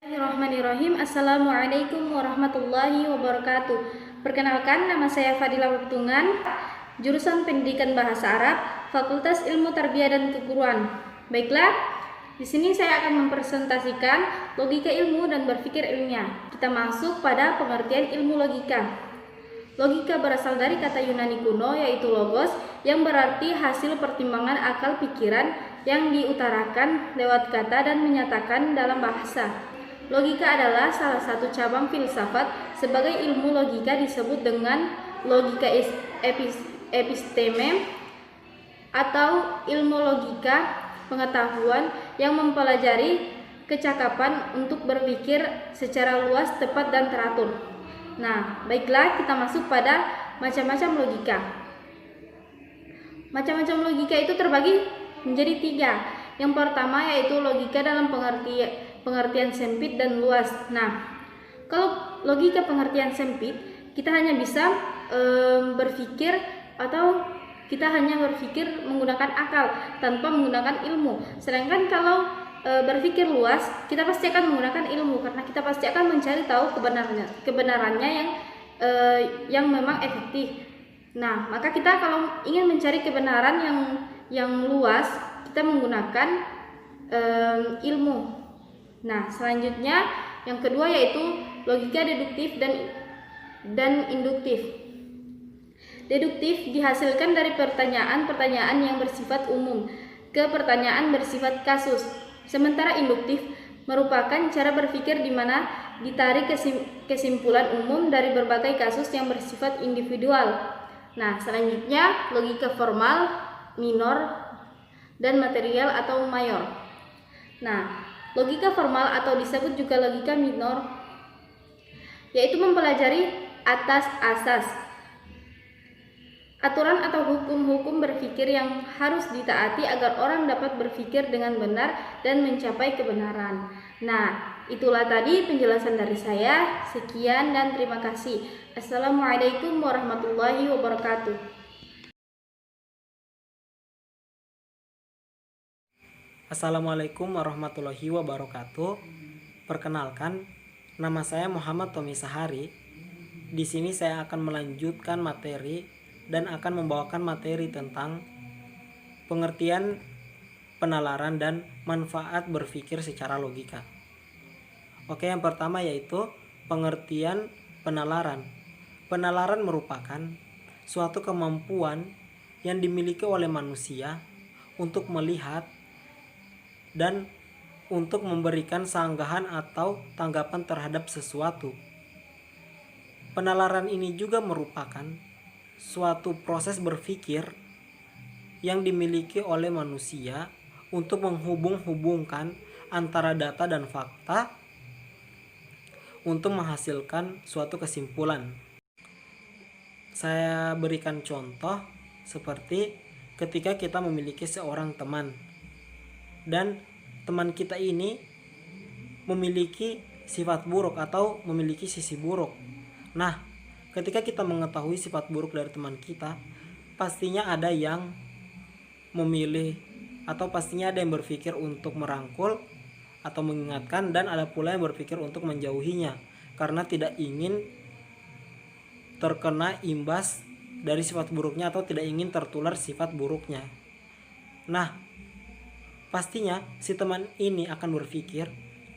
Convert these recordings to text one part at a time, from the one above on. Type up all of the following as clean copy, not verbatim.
Bismillahirrahmanirrahim. Assalamualaikum warahmatullahi wabarakatuh. Perkenalkan, nama saya Fadila Wektungan, jurusan Pendidikan Bahasa Arab, Fakultas Ilmu Tarbiyah dan Keguruan. Baiklah, di sini saya akan mempresentasikan logika ilmu dan berpikir ilmiah. Kita masuk pada pengertian ilmu logika. Logika berasal dari kata Yunani kuno yaitu logos, yang berarti hasil pertimbangan akal pikiran yang diutarakan lewat kata dan menyatakan dalam bahasa. Logika adalah salah satu cabang filsafat. Sebagai ilmu logika disebut dengan logika episteme atau ilmu logika pengetahuan yang mempelajari kecakapan untuk berpikir secara luas, tepat, dan teratur. Nah, baiklah, kita masuk pada macam-macam logika. Macam-macam logika itu terbagi menjadi 3. Yang pertama yaitu logika dalam pengertian sempit dan luas. Nah, kalau logika pengertian sempit, kita hanya bisa berpikir atau kita hanya berpikir menggunakan akal tanpa menggunakan ilmu. Sedangkan kalau berpikir luas, kita pasti akan menggunakan ilmu karena kita pasti akan mencari tahu kebenarannya yang memang efektif. Nah, maka kita kalau ingin mencari kebenaran yang luas, kita menggunakan ilmu. Nah, selanjutnya yang kedua yaitu logika deduktif dan induktif. Deduktif dihasilkan dari pertanyaan-pertanyaan yang bersifat umum ke pertanyaan bersifat kasus. Sementara induktif merupakan cara berpikir di mana ditarik kesimpulan umum dari berbagai kasus yang bersifat individual. Nah, selanjutnya logika formal, minor, dan material atau mayor. Nah, logika formal atau disebut juga logika minor yaitu mempelajari atas asas, aturan atau hukum-hukum berpikir yang harus ditaati agar orang dapat berpikir dengan benar dan mencapai kebenaran. Nah, itulah tadi penjelasan dari saya. Sekian dan terima kasih. Assalamualaikum warahmatullahi wabarakatuh. Assalamualaikum warahmatullahi wabarakatuh. Perkenalkan, nama saya Muhammad Tommy Sahari. Di sini saya akan melanjutkan materi dan akan membawakan materi tentang pengertian penalaran dan manfaat berpikir secara logika. Oke, yang pertama yaitu pengertian penalaran. Penalaran merupakan suatu kemampuan yang dimiliki oleh manusia untuk melihat dan untuk memberikan sanggahan atau tanggapan terhadap sesuatu. Penalaran ini juga merupakan suatu proses berpikir yang dimiliki oleh manusia untuk menghubung-hubungkan antara data dan fakta untuk menghasilkan suatu kesimpulan. Saya berikan contoh seperti ketika kita memiliki seorang teman dan teman kita ini memiliki sifat buruk atau memiliki sisi buruk. Nah, ketika kita mengetahui sifat buruk dari teman kita, pastinya ada yang memilih atau pastinya ada yang berpikir untuk merangkul atau mengingatkan, dan ada pula yang berpikir untuk menjauhinya karena tidak ingin terkena imbas dari sifat buruknya atau tidak ingin tertular sifat buruknya. Nah, pastinya si teman ini akan berpikir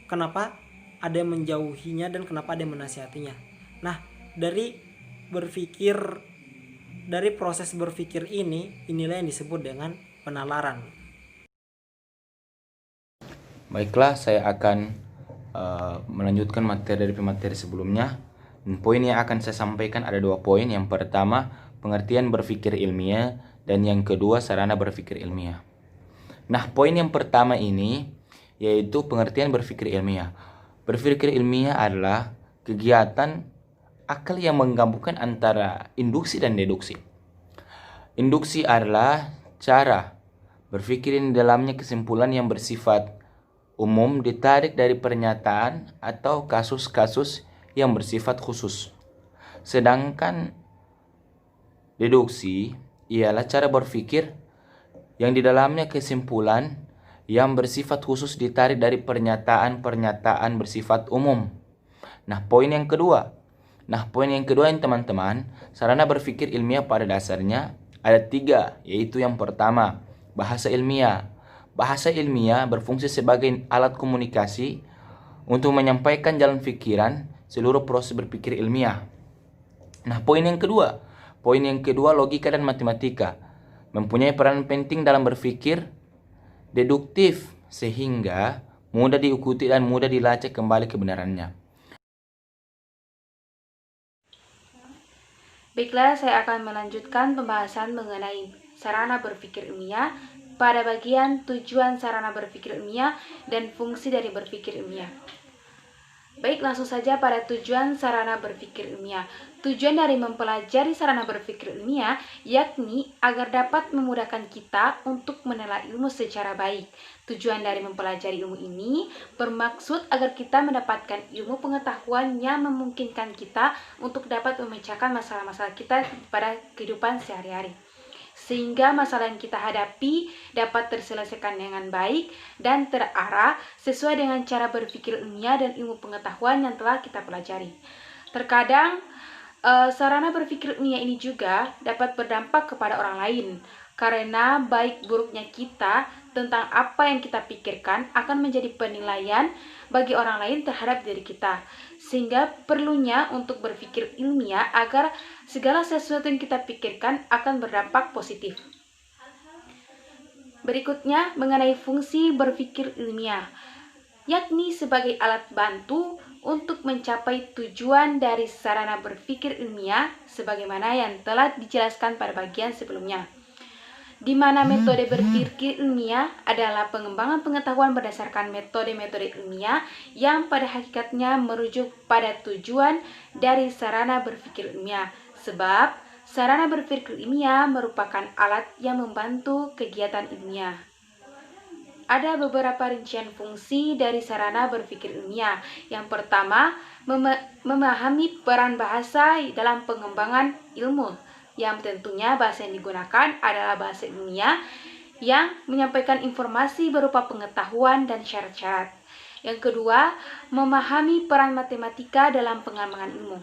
kenapa ada yang menjauhinya dan kenapa ada yang menasihatinya. Nah, dari proses berpikir inilah yang disebut dengan penalaran. Baiklah, saya akan melanjutkan materi dari pemateri sebelumnya. Dan poin yang akan saya sampaikan ada 2 poin. Yang pertama, pengertian berpikir ilmiah, dan yang kedua, sarana berpikir ilmiah. Nah, poin yang pertama ini yaitu pengertian berpikir ilmiah. Berpikir ilmiah adalah kegiatan akal yang menggabungkan antara induksi dan deduksi. Induksi adalah cara berpikir di dalamnya kesimpulan yang bersifat umum ditarik dari pernyataan atau kasus-kasus yang bersifat khusus. Sedangkan deduksi ialah cara berpikir yang di dalamnya kesimpulan yang bersifat khusus ditarik dari pernyataan-pernyataan bersifat umum. Nah, poin yang kedua ini teman-teman, sarana berpikir ilmiah pada dasarnya ada 3, yaitu yang pertama, bahasa ilmiah. Bahasa ilmiah berfungsi sebagai alat komunikasi untuk menyampaikan jalan pikiran seluruh proses berpikir ilmiah. Nah, poin yang kedua, logika dan matematika mempunyai peran penting dalam berpikir deduktif sehingga mudah diikuti dan mudah dilacak kembali kebenarannya. Baiklah, saya akan melanjutkan pembahasan mengenai sarana berpikir ilmiah pada bagian tujuan sarana berpikir ilmiah dan fungsi dari berpikir ilmiah. Baik, langsung saja pada tujuan sarana berpikir ilmiah. Tujuan dari mempelajari sarana berpikir ilmiah yakni agar dapat memudahkan kita untuk menelaah ilmu secara baik. Tujuan dari mempelajari ilmu ini bermaksud agar kita mendapatkan ilmu pengetahuan yang memungkinkan kita untuk dapat memecahkan masalah-masalah kita pada kehidupan sehari-hari, sehingga masalah yang kita hadapi dapat terselesaikan dengan baik dan terarah sesuai dengan cara berpikir ilmiah dan ilmu pengetahuan yang telah kita pelajari. Terkadang sarana berpikir ilmiah ini juga dapat berdampak kepada orang lain, karena baik buruknya kita tentang apa yang kita pikirkan akan menjadi penilaian bagi orang lain terhadap diri kita, sehingga perlunya untuk berpikir ilmiah agar segala sesuatu yang kita pikirkan akan berdampak positif. Berikutnya mengenai fungsi berpikir ilmiah, yakni sebagai alat bantu untuk mencapai tujuan dari sarana berpikir ilmiah sebagaimana yang telah dijelaskan pada bagian sebelumnya, di mana metode berpikir ilmiah adalah pengembangan pengetahuan berdasarkan metode-metode ilmiah yang pada hakikatnya merujuk pada tujuan dari sarana berpikir ilmiah, sebab sarana berpikir ilmiah merupakan alat yang membantu kegiatan ilmiah. Ada beberapa rincian fungsi dari sarana berpikir ilmiah. Yang pertama, memahami peran bahasa dalam pengembangan ilmu, yang tentunya bahasa yang digunakan adalah bahasa ilmiah yang menyampaikan informasi berupa pengetahuan dan syarat-syarat. Yang kedua, memahami peran matematika dalam pengembangan ilmu.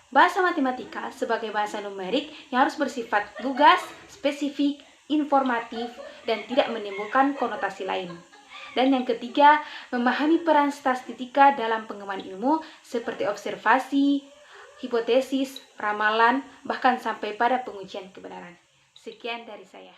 Bahasa matematika sebagai bahasa numerik yang harus bersifat lugas, spesifik, informatif, dan tidak menimbulkan konotasi lain. Dan yang ketiga, memahami peran statistika dalam pengembangan ilmu seperti observasi, hipotesis, ramalan, bahkan sampai pada pengujian kebenaran. Sekian dari saya.